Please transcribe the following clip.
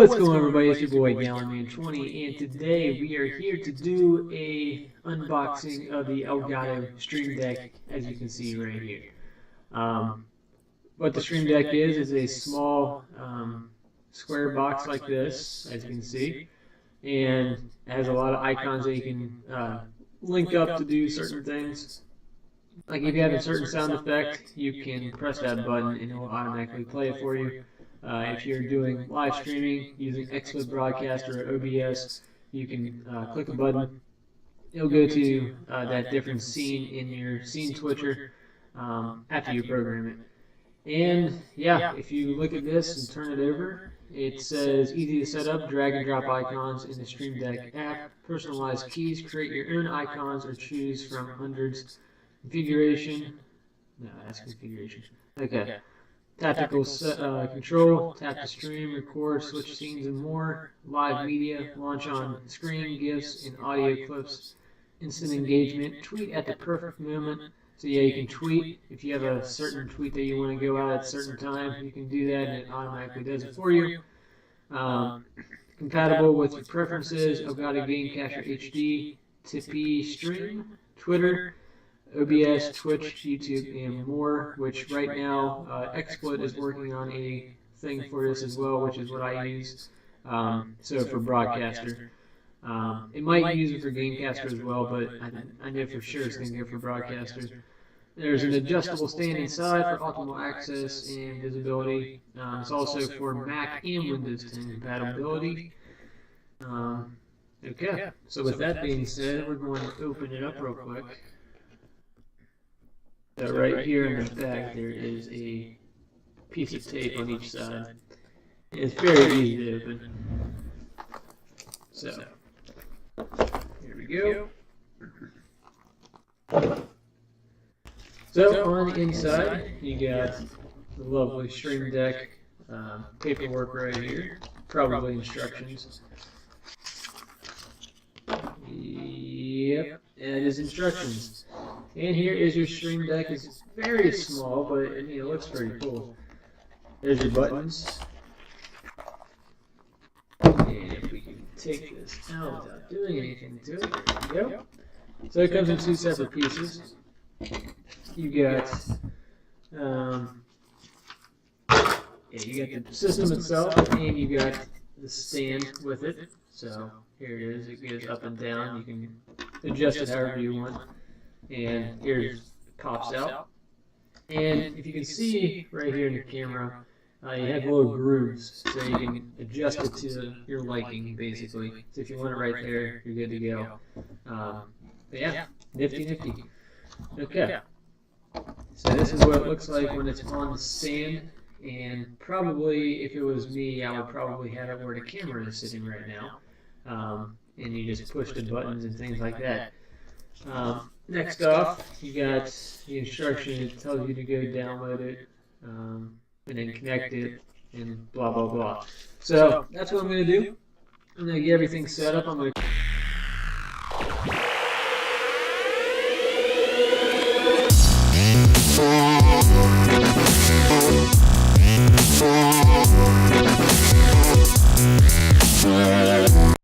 What's going on, everybody? It's your boy Gallonman20, and today we are here to do a unboxing of the Elgato Stream Deck, as you can see right here. What the Stream Deck is a small square box like this, as you can see, and it has a lot of icons that you can link up to do certain things. Like if you have a certain sound effect, you can press that button and it will automatically play it for you. If you're doing live streaming using XSplit Broadcaster or OBS, you can click a button. It'll go to that different scene in your scene switcher after you program it. And yeah, if you look at this and turn it over, it says easy to set up, drag and drop icons in the Stream Deck app, personalize keys, create your own icons, or choose from hundreds. Configuration. No, that's configuration. Okay. Tactical control, tap to stream, record, switch scenes and more, live media, launch on screen, GIFs and audio clips, instant engagement, tweet at the perfect moment. So yeah, you can tweet. If you have a certain tweet that you want to go out at a certain time, you can do that and it automatically does it for you. Compatible with your preferences, Elgato Game Capture HD, Tipeee Stream, Twitter, OBS, Twitch, YouTube, and more, which right now XSplit is working on a thing for this as well, which is what I use. So for Broadcaster. It might use it for Gamecaster as well, but I know for sure it's going to go for Broadcaster. There's an adjustable stand inside for optimal access and visibility. It's also for Mac and Windows 10 compatibility. Okay, so with that being said, we're going to open it up real quick. So right here in the back there is a piece of tape on each side. It's very easy to open. So, here we go. So on the inside, you got the lovely Stream Deck paperwork right here, probably instructions. Yep, and it is instructions. And here is your Stream Deck. It's very small, but I mean, it looks pretty cool. There's your buttons. And if we can take this out without doing anything to it, there we go. So it comes in two separate pieces. You got, you got the system itself, and you got the stand with it. So here it is. It goes up and down. You can adjust it however you want. And here it pops out. And if you can see right here in the camera, you have little grooves, so you can adjust it to your liking, basically. So if you want it right there, you're good to go. But yeah, nifty. Okay. So this is what it looks like when it's on the stand. And probably, if it was me, I would probably have it where the camera is sitting right now. And you just push the buttons and things like that. Next off, you got the instruction. It tells you to go download it, and then connect it, and blah, blah, blah. So that's what I'm going to do. I'm going to get everything set up. I'm going to